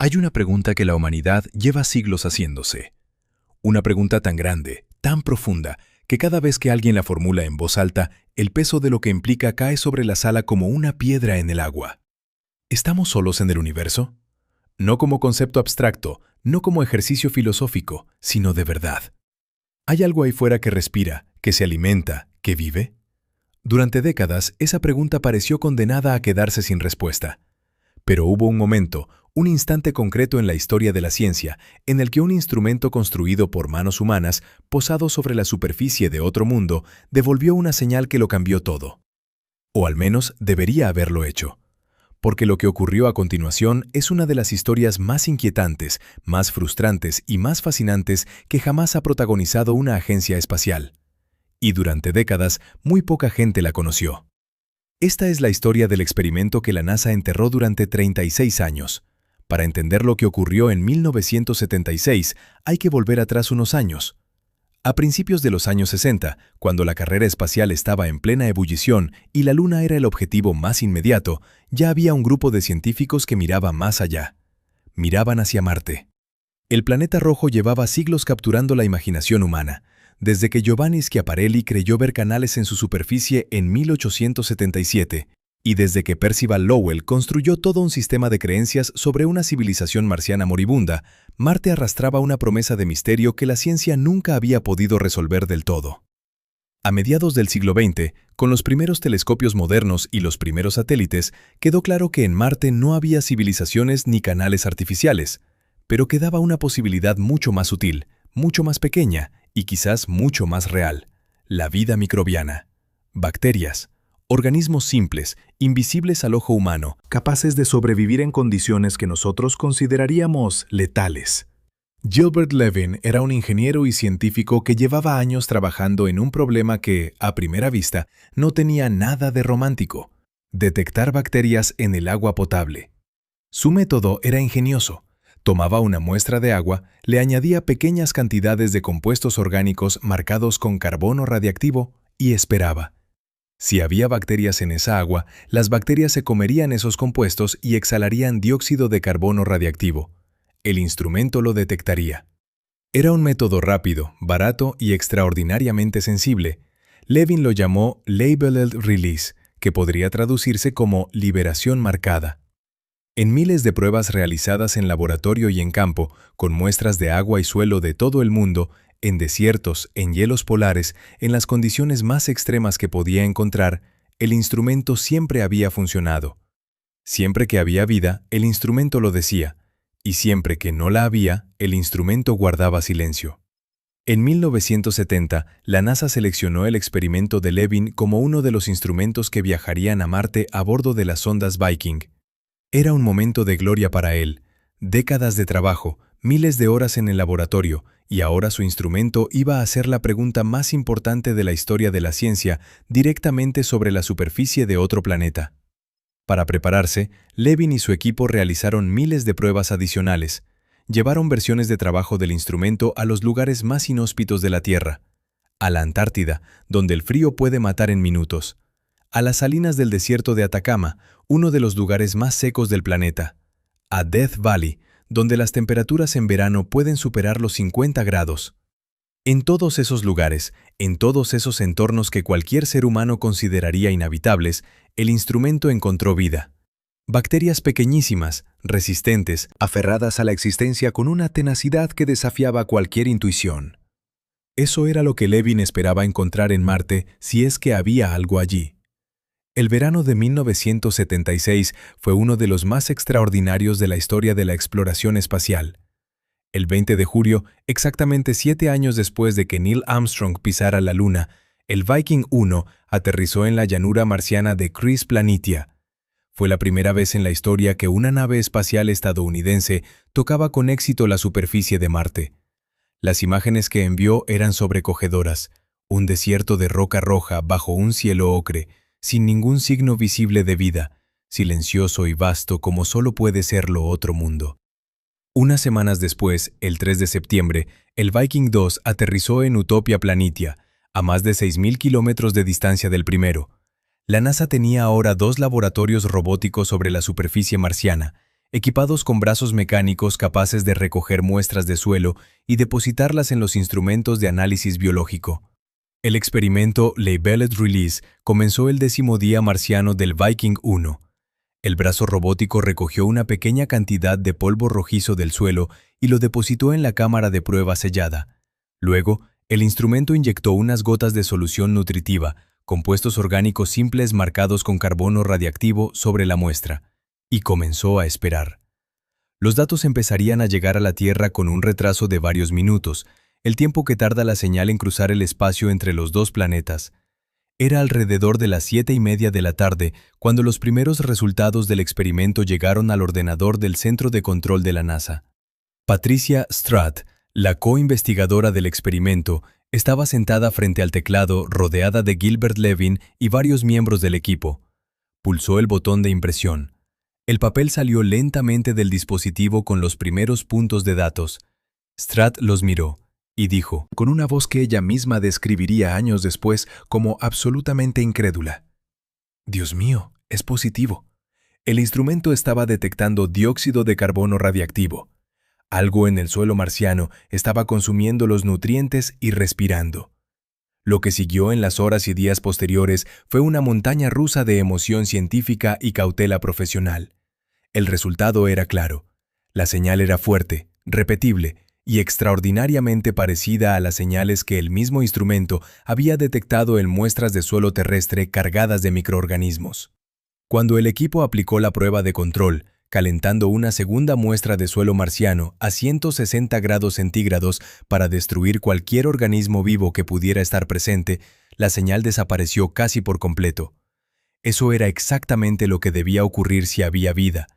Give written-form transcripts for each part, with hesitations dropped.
Hay una pregunta que la humanidad lleva siglos haciéndose. Una pregunta tan grande, tan profunda, que cada vez que alguien la formula en voz alta, el peso de lo que implica cae sobre la sala como una piedra en el agua. ¿Estamos solos en el universo? No como concepto abstracto, no como ejercicio filosófico, sino de verdad. ¿Hay algo ahí fuera que respira, que se alimenta, que vive? Durante décadas, esa pregunta pareció condenada a quedarse sin respuesta. Pero hubo un momento, un instante concreto en la historia de la ciencia, en el que un instrumento construido por manos humanas, posado sobre la superficie de otro mundo, devolvió una señal que lo cambió todo. O al menos debería haberlo hecho. Porque lo que ocurrió a continuación es una de las historias más inquietantes, más frustrantes y más fascinantes que jamás ha protagonizado una agencia espacial. Y durante décadas, muy poca gente la conoció. Esta es la historia del experimento que la NASA enterró durante 36 años. Para entender lo que ocurrió en 1976, hay que volver atrás unos años. A principios de los años 60, cuando la carrera espacial estaba en plena ebullición y la Luna era el objetivo más inmediato, ya había un grupo de científicos que miraba más allá. Miraban hacia Marte. El planeta rojo llevaba siglos capturando la imaginación humana, desde que Giovanni Schiaparelli creyó ver canales en su superficie en 1877, y desde que Percival Lowell construyó todo un sistema de creencias sobre una civilización marciana moribunda, Marte arrastraba una promesa de misterio que la ciencia nunca había podido resolver del todo. A mediados del siglo XX, con los primeros telescopios modernos y los primeros satélites, quedó claro que en Marte no había civilizaciones ni canales artificiales, pero quedaba una posibilidad mucho más sutil, mucho más pequeña y quizás mucho más real: la vida microbiana. Bacterias. Organismos simples, invisibles al ojo humano, capaces de sobrevivir en condiciones que nosotros consideraríamos letales. Gilbert Levin era un ingeniero y científico que llevaba años trabajando en un problema que, a primera vista, no tenía nada de romántico: detectar bacterias en el agua potable. Su método era ingenioso. Tomaba una muestra de agua, le añadía pequeñas cantidades de compuestos orgánicos marcados con carbono radiactivo y esperaba. Si había bacterias en esa agua, las bacterias se comerían esos compuestos y exhalarían dióxido de carbono radiactivo. El instrumento lo detectaría. Era un método rápido, barato y extraordinariamente sensible. Levin lo llamó Labeled Release, que podría traducirse como liberación marcada. En miles de pruebas realizadas en laboratorio y en campo, con muestras de agua y suelo de todo el mundo, en desiertos, en hielos polares, en las condiciones más extremas que podía encontrar, el instrumento siempre había funcionado. Siempre que había vida, el instrumento lo decía, y siempre que no la había, el instrumento guardaba silencio. En 1970, la NASA seleccionó el experimento de Levin como uno de los instrumentos que viajarían a Marte a bordo de las sondas Viking. Era un momento de gloria para él, décadas de trabajo, miles de horas en el laboratorio, y ahora su instrumento iba a hacer la pregunta más importante de la historia de la ciencia directamente sobre la superficie de otro planeta. Para prepararse, Levin y su equipo realizaron miles de pruebas adicionales. Llevaron versiones de trabajo del instrumento a los lugares más inhóspitos de la Tierra: a la Antártida, donde el frío puede matar en minutos; a las salinas del desierto de Atacama, uno de los lugares más secos del planeta; a Death Valley, donde las temperaturas en verano pueden superar los 50 grados. En todos esos lugares, en todos esos entornos que cualquier ser humano consideraría inhabitables, el instrumento encontró vida. Bacterias pequeñísimas, resistentes, aferradas a la existencia con una tenacidad que desafiaba cualquier intuición. Eso era lo que Levin esperaba encontrar en Marte, si es que había algo allí. El verano de 1976 fue uno de los más extraordinarios de la historia de la exploración espacial. El 20 de julio, exactamente 7 años después de que Neil Armstrong pisara la Luna, el Viking 1 aterrizó en la llanura marciana de Cris Planitia. Fue la primera vez en la historia que una nave espacial estadounidense tocaba con éxito la superficie de Marte. Las imágenes que envió eran sobrecogedoras: un desierto de roca roja bajo un cielo ocre, sin ningún signo visible de vida, silencioso y vasto como solo puede serlo otro mundo. Unas semanas después, el 3 de septiembre, el Viking 2 aterrizó en Utopia Planitia, a más de 6.000 kilómetros de distancia del primero. La NASA tenía ahora 2 laboratorios robóticos sobre la superficie marciana, equipados con brazos mecánicos capaces de recoger muestras de suelo y depositarlas en los instrumentos de análisis biológico. El experimento Labeled Release comenzó el 10º día marciano del Viking 1. El brazo robótico recogió una pequeña cantidad de polvo rojizo del suelo y lo depositó en la cámara de prueba sellada. Luego, el instrumento inyectó unas gotas de solución nutritiva, compuestos orgánicos simples marcados con carbono radiactivo sobre la muestra, y comenzó a esperar. Los datos empezarían a llegar a la Tierra con un retraso de varios minutos, el tiempo que tarda la señal en cruzar el espacio entre los dos planetas. Era alrededor de las 7:30 de la tarde cuando los primeros resultados del experimento llegaron al ordenador del Centro de Control de la NASA. Patricia Stratt, la co-investigadora del experimento, estaba sentada frente al teclado rodeada de Gilbert Levin y varios miembros del equipo. Pulsó el botón de impresión. El papel salió lentamente del dispositivo con los primeros puntos de datos. Stratt los miró y dijo, con una voz que ella misma describiría años después como absolutamente incrédula: «Dios mío, es positivo. El instrumento estaba detectando dióxido de carbono radiactivo. Algo en el suelo marciano estaba consumiendo los nutrientes y respirando». Lo que siguió en las horas y días posteriores fue una montaña rusa de emoción científica y cautela profesional. El resultado era claro. La señal era fuerte, repetible y extraordinariamente parecida a las señales que el mismo instrumento había detectado en muestras de suelo terrestre cargadas de microorganismos. Cuando el equipo aplicó la prueba de control, calentando una segunda muestra de suelo marciano a 160 grados centígrados para destruir cualquier organismo vivo que pudiera estar presente, la señal desapareció casi por completo. Eso era exactamente lo que debía ocurrir si había vida.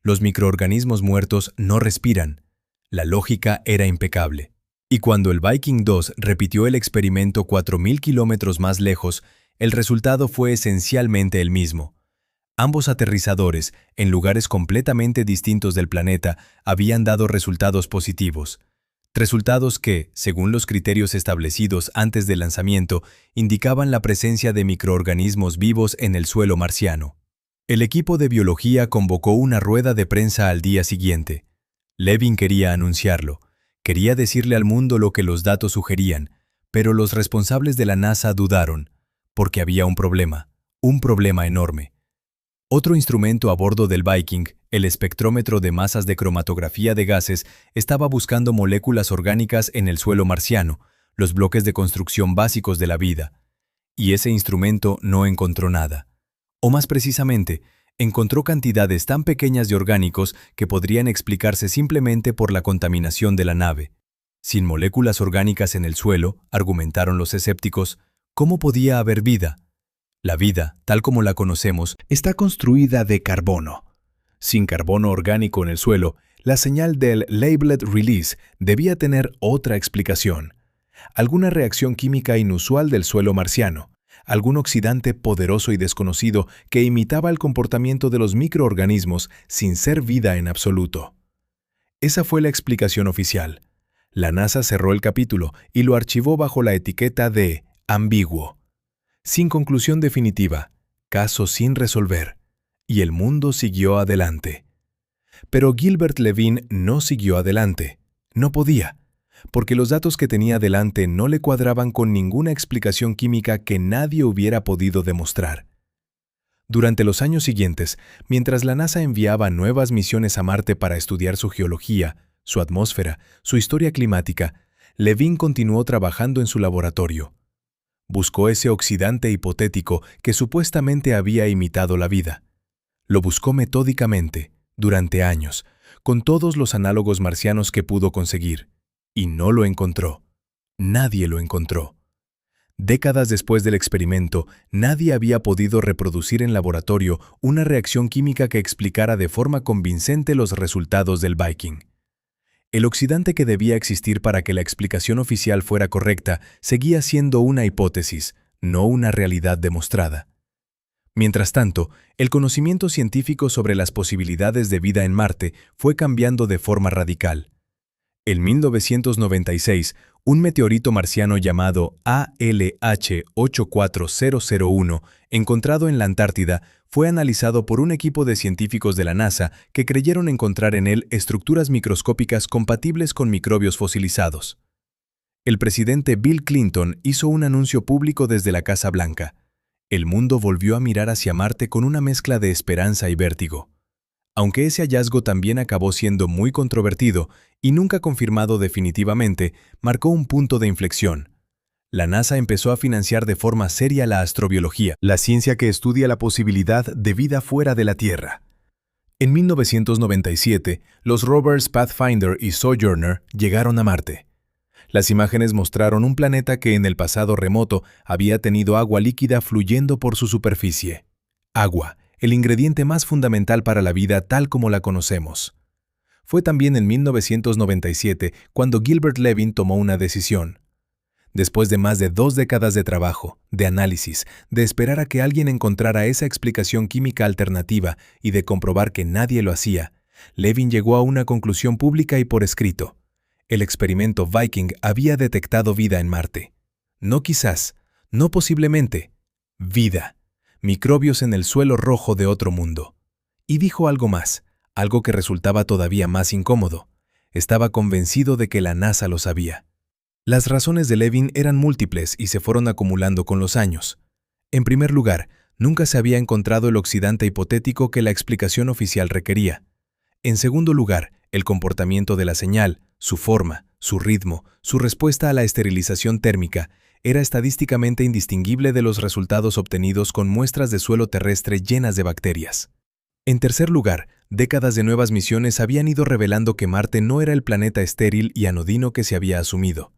Los microorganismos muertos no respiran. La lógica era impecable. Y cuando el Viking 2 repitió el experimento 4.000 kilómetros más lejos, el resultado fue esencialmente el mismo. Ambos aterrizadores, en lugares completamente distintos del planeta, habían dado resultados positivos. Resultados que, según los criterios establecidos antes del lanzamiento, indicaban la presencia de microorganismos vivos en el suelo marciano. El equipo de biología convocó una rueda de prensa al día siguiente. Levin quería anunciarlo, quería decirle al mundo lo que los datos sugerían, pero los responsables de la NASA dudaron, porque había un problema enorme. Otro instrumento a bordo del Viking, el espectrómetro de masas de cromatografía de gases, estaba buscando moléculas orgánicas en el suelo marciano, los bloques de construcción básicos de la vida. Y ese instrumento no encontró nada. O más precisamente, encontró cantidades tan pequeñas de orgánicos que podrían explicarse simplemente por la contaminación de la nave. Sin moléculas orgánicas en el suelo, argumentaron los escépticos, ¿cómo podía haber vida? La vida, tal como la conocemos, está construida de carbono. Sin carbono orgánico en el suelo, la señal del Labeled Release debía tener otra explicación. Alguna reacción química inusual del suelo marciano, algún oxidante poderoso y desconocido que imitaba el comportamiento de los microorganismos sin ser vida en absoluto. Esa fue la explicación oficial. La NASA cerró el capítulo y lo archivó bajo la etiqueta de ambiguo. Sin conclusión definitiva, caso sin resolver, y el mundo siguió adelante. Pero Gilbert Levin no siguió adelante. No podía, porque los datos que tenía delante no le cuadraban con ninguna explicación química que nadie hubiera podido demostrar. Durante los años siguientes, mientras la NASA enviaba nuevas misiones a Marte para estudiar su geología, su atmósfera, su historia climática, Levin continuó trabajando en su laboratorio. Buscó ese oxidante hipotético que supuestamente había imitado la vida. Lo buscó metódicamente, durante años, con todos los análogos marcianos que pudo conseguir, y no lo encontró. Nadie lo encontró. Décadas después del experimento, nadie había podido reproducir en laboratorio una reacción química que explicara de forma convincente los resultados del Viking. El oxidante que debía existir para que la explicación oficial fuera correcta seguía siendo una hipótesis, no una realidad demostrada. Mientras tanto, el conocimiento científico sobre las posibilidades de vida en Marte fue cambiando de forma radical. En 1996, un meteorito marciano llamado ALH 84001, encontrado en la Antártida, fue analizado por un equipo de científicos de la NASA que creyeron encontrar en él estructuras microscópicas compatibles con microbios fosilizados. El presidente Bill Clinton hizo un anuncio público desde la Casa Blanca. El mundo volvió a mirar hacia Marte con una mezcla de esperanza y vértigo. Aunque ese hallazgo también acabó siendo muy controvertido y nunca confirmado definitivamente, marcó un punto de inflexión. La NASA empezó a financiar de forma seria la astrobiología, la ciencia que estudia la posibilidad de vida fuera de la Tierra. En 1997, los rovers Pathfinder y Sojourner llegaron a Marte. Las imágenes mostraron un planeta que en el pasado remoto había tenido agua líquida fluyendo por su superficie. Agua, el ingrediente más fundamental para la vida tal como la conocemos. Fue también en 1997 cuando Gilbert Levin tomó una decisión. Después de más de 2 décadas de trabajo, de análisis, de esperar a que alguien encontrara esa explicación química alternativa y de comprobar que nadie lo hacía, Levin llegó a una conclusión pública y por escrito. El experimento Viking había detectado vida en Marte. No quizás, no posiblemente, vida. Microbios en el suelo rojo de otro mundo. Y dijo algo más, algo que resultaba todavía más incómodo. Estaba convencido de que la NASA lo sabía. Las razones de Levin eran múltiples y se fueron acumulando con los años. En primer lugar, nunca se había encontrado el oxidante hipotético que la explicación oficial requería. En segundo lugar, el comportamiento de la señal, su forma, su ritmo, su respuesta a la esterilización térmica, era estadísticamente indistinguible de los resultados obtenidos con muestras de suelo terrestre llenas de bacterias. En tercer lugar, décadas de nuevas misiones habían ido revelando que Marte no era el planeta estéril y anodino que se había asumido.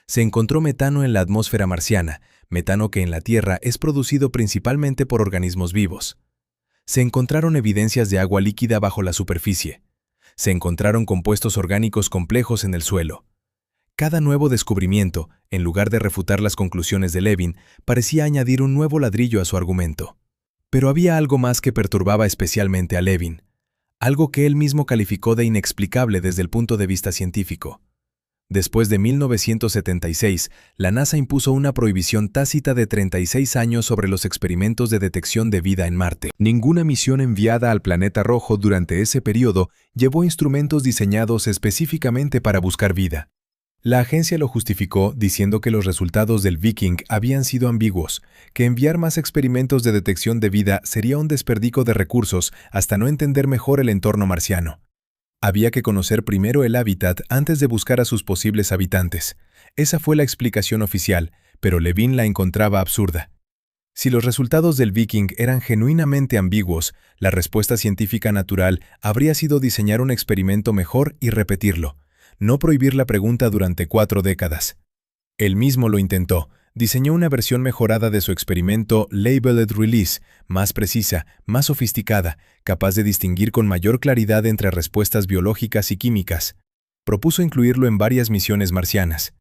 Se encontró metano en la atmósfera marciana, metano que en la Tierra es producido principalmente por organismos vivos. Se encontraron evidencias de agua líquida bajo la superficie. Se encontraron compuestos orgánicos complejos en el suelo. Cada nuevo descubrimiento, en lugar de refutar las conclusiones de Levin, parecía añadir un nuevo ladrillo a su argumento. Pero había algo más que perturbaba especialmente a Levin, algo que él mismo calificó de inexplicable desde el punto de vista científico. Después de 1976, la NASA impuso una prohibición tácita de 36 años sobre los experimentos de detección de vida en Marte. Ninguna misión enviada al planeta rojo durante ese periodo llevó instrumentos diseñados específicamente para buscar vida. La agencia lo justificó diciendo que los resultados del Viking habían sido ambiguos, que enviar más experimentos de detección de vida sería un desperdicio de recursos hasta no entender mejor el entorno marciano. Había que conocer primero el hábitat antes de buscar a sus posibles habitantes. Esa fue la explicación oficial, pero Levin la encontraba absurda. Si los resultados del Viking eran genuinamente ambiguos, la respuesta científica natural habría sido diseñar un experimento mejor y repetirlo, no prohibir la pregunta durante 4 décadas. Él mismo lo intentó. Diseñó una versión mejorada de su experimento Labeled Release, más precisa, más sofisticada, capaz de distinguir con mayor claridad entre respuestas biológicas y químicas. Propuso incluirlo en varias misiones marcianas.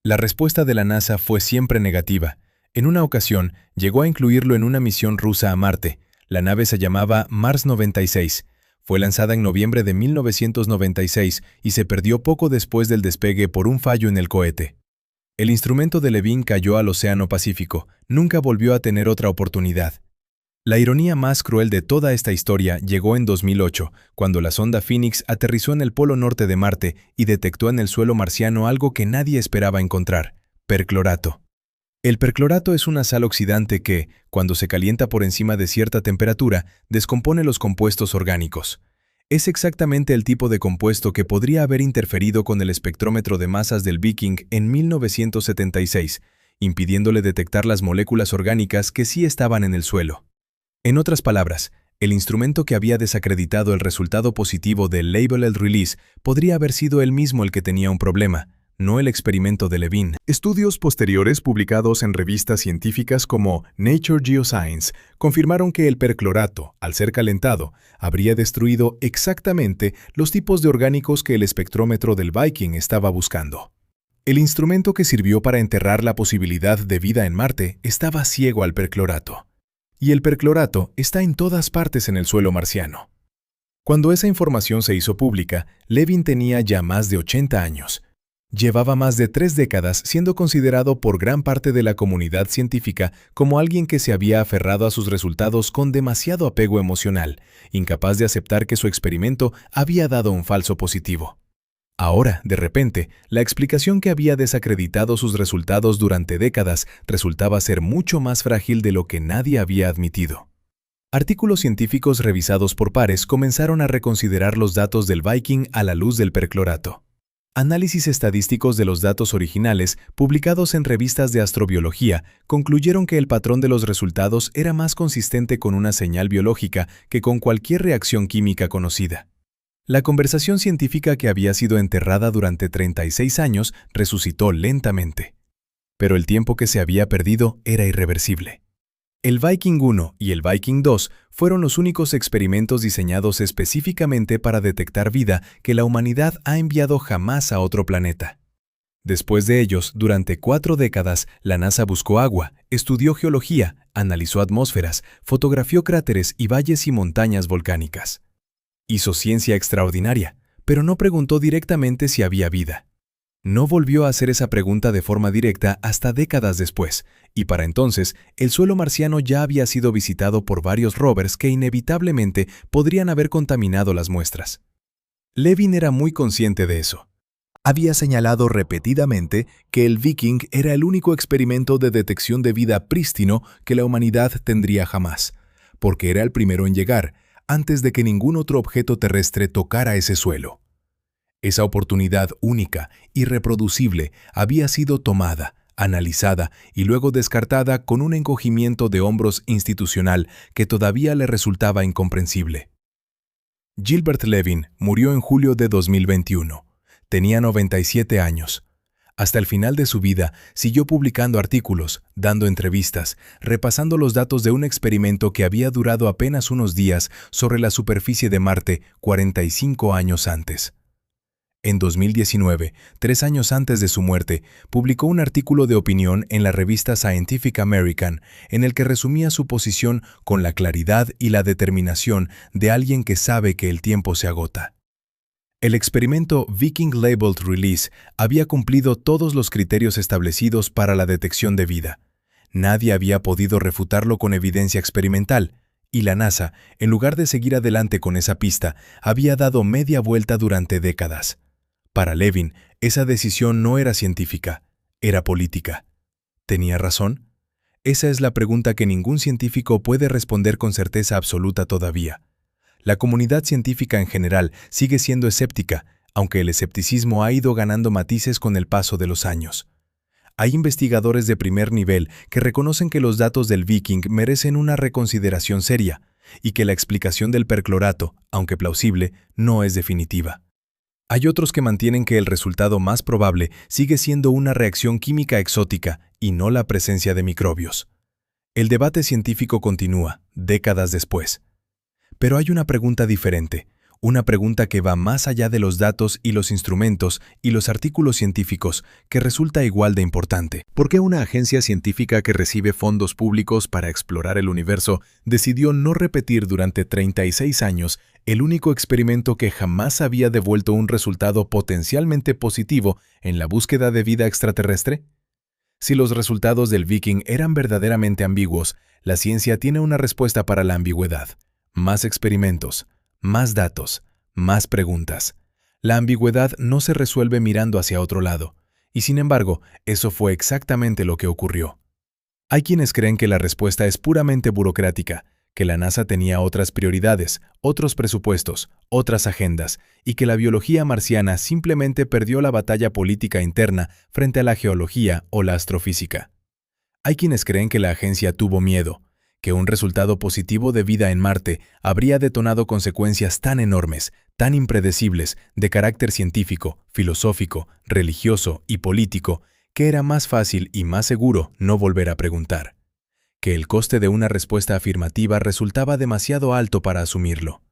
La respuesta de la NASA fue siempre negativa. En una ocasión, llegó a incluirlo en una misión rusa a Marte. La nave se llamaba Mars 96. Fue lanzada en noviembre de 1996 y se perdió poco después del despegue por un fallo en el cohete. El instrumento de Levin cayó al Océano Pacífico, nunca volvió a tener otra oportunidad. La ironía más cruel de toda esta historia llegó en 2008, cuando la sonda Phoenix aterrizó en el polo norte de Marte y detectó en el suelo marciano algo que nadie esperaba encontrar: perclorato. El perclorato es una sal oxidante que, cuando se calienta por encima de cierta temperatura, descompone los compuestos orgánicos. Es exactamente el tipo de compuesto que podría haber interferido con el espectrómetro de masas del Viking en 1976, impidiéndole detectar las moléculas orgánicas que sí estaban en el suelo. En otras palabras, el instrumento que había desacreditado el resultado positivo del Labeled Release podría haber sido él mismo el que tenía un problema, no el experimento de Levin. Estudios posteriores publicados en revistas científicas como Nature Geoscience confirmaron que el perclorato, al ser calentado, habría destruido exactamente los tipos de orgánicos que el espectrómetro del Viking estaba buscando. El instrumento que sirvió para enterrar la posibilidad de vida en Marte estaba ciego al perclorato. Y el perclorato está en todas partes en el suelo marciano. Cuando esa información se hizo pública, Levin tenía ya más de 80 años. Llevaba más de 3 décadas siendo considerado por gran parte de la comunidad científica como alguien que se había aferrado a sus resultados con demasiado apego emocional, incapaz de aceptar que su experimento había dado un falso positivo. Ahora, de repente, la explicación que había desacreditado sus resultados durante décadas resultaba ser mucho más frágil de lo que nadie había admitido. Artículos científicos revisados por pares comenzaron a reconsiderar los datos del Viking a la luz del perclorato. Análisis estadísticos de los datos originales, publicados en revistas de astrobiología, concluyeron que el patrón de los resultados era más consistente con una señal biológica que con cualquier reacción química conocida. La conversación científica que había sido enterrada durante 36 años resucitó lentamente. Pero el tiempo que se había perdido era irreversible. El Viking 1 y el Viking 2 fueron los únicos experimentos diseñados específicamente para detectar vida que la humanidad ha enviado jamás a otro planeta. Después de ellos, durante 4 décadas, la NASA buscó agua, estudió geología, analizó atmósferas, fotografió cráteres y valles y montañas volcánicas. Hizo ciencia extraordinaria, pero no preguntó directamente si había vida. No volvió a hacer esa pregunta de forma directa hasta décadas después, y para entonces el suelo marciano ya había sido visitado por varios rovers que inevitablemente podrían haber contaminado las muestras. Levin era muy consciente de eso. Había señalado repetidamente que el Viking era el único experimento de detección de vida prístino que la humanidad tendría jamás, porque era el primero en llegar, antes de que ningún otro objeto terrestre tocara ese suelo. Esa oportunidad única, irreproducible, había sido tomada, analizada y luego descartada con un encogimiento de hombros institucional que todavía le resultaba incomprensible. Gilbert Levin murió en julio de 2021. Tenía 97 años. Hasta el final de su vida, siguió publicando artículos, dando entrevistas, repasando los datos de un experimento que había durado apenas unos días sobre la superficie de Marte 45 años antes. En 2019, 3 años antes de su muerte, publicó un artículo de opinión en la revista Scientific American en el que resumía su posición con la claridad y la determinación de alguien que sabe que el tiempo se agota. El experimento Viking Labeled Release había cumplido todos los criterios establecidos para la detección de vida. Nadie había podido refutarlo con evidencia experimental, y la NASA, en lugar de seguir adelante con esa pista, había dado media vuelta durante décadas. Para Levin, esa decisión no era científica, era política. ¿Tenía razón? Esa es la pregunta que ningún científico puede responder con certeza absoluta todavía. La comunidad científica en general sigue siendo escéptica, aunque el escepticismo ha ido ganando matices con el paso de los años. Hay investigadores de primer nivel que reconocen que los datos del Viking merecen una reconsideración seria y que la explicación del perclorato, aunque plausible, no es definitiva. Hay otros que mantienen que el resultado más probable sigue siendo una reacción química exótica y no la presencia de microbios. El debate científico continúa, décadas después. Pero hay una pregunta diferente, una pregunta que va más allá de los datos y los instrumentos y los artículos científicos, que resulta igual de importante. ¿Por qué una agencia científica que recibe fondos públicos para explorar el universo decidió no repetir durante 36 años el único experimento que jamás había devuelto un resultado potencialmente positivo en la búsqueda de vida extraterrestre? Si los resultados del Viking eran verdaderamente ambiguos, la ciencia tiene una respuesta para la ambigüedad. Más experimentos, más datos, más preguntas. La ambigüedad no se resuelve mirando hacia otro lado, y sin embargo, eso fue exactamente lo que ocurrió. Hay quienes creen que la respuesta es puramente burocrática, que la NASA tenía otras prioridades, otros presupuestos, otras agendas, y que la biología marciana simplemente perdió la batalla política interna frente a la geología o la astrofísica. Hay quienes creen que la agencia tuvo miedo, que un resultado positivo de vida en Marte habría detonado consecuencias tan enormes, tan impredecibles, de carácter científico, filosófico, religioso y político, que era más fácil y más seguro no volver a preguntar. Que el coste de una respuesta afirmativa resultaba demasiado alto para asumirlo.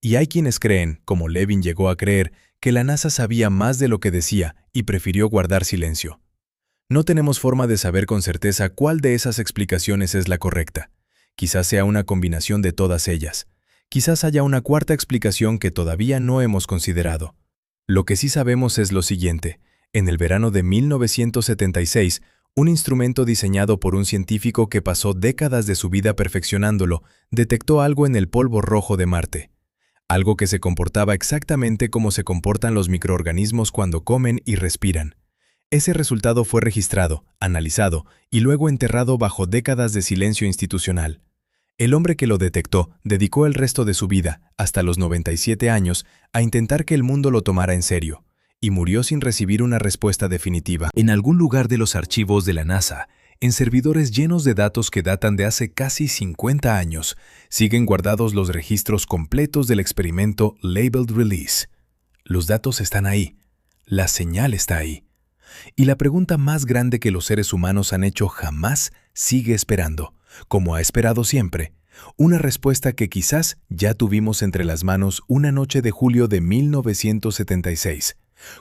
Y hay quienes creen, como Levin llegó a creer, que la NASA sabía más de lo que decía y prefirió guardar silencio. No tenemos forma de saber con certeza cuál de esas explicaciones es la correcta. Quizás sea una combinación de todas ellas. Quizás haya una cuarta explicación que todavía no hemos considerado. Lo que sí sabemos es lo siguiente. En el verano de 1976, un instrumento diseñado por un científico que pasó décadas de su vida perfeccionándolo, detectó algo en el polvo rojo de Marte. Algo que se comportaba exactamente como se comportan los microorganismos cuando comen y respiran. Ese resultado fue registrado, analizado y luego enterrado bajo décadas de silencio institucional. El hombre que lo detectó dedicó el resto de su vida, hasta los 97 años, a intentar que el mundo lo tomara en serio, y murió sin recibir una respuesta definitiva. En algún lugar de los archivos de la NASA, en servidores llenos de datos que datan de hace casi 50 años, siguen guardados los registros completos del experimento Labeled Release. Los datos están ahí, la señal está ahí. Y la pregunta más grande que los seres humanos han hecho jamás sigue esperando, como ha esperado siempre, una respuesta que quizás ya tuvimos entre las manos una noche de julio de 1976,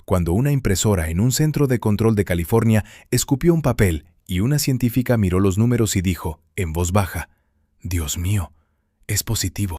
cuando una impresora en un centro de control de California escupió un papel y una científica miró los números y dijo, en voz baja, «Dios mío, es positivo».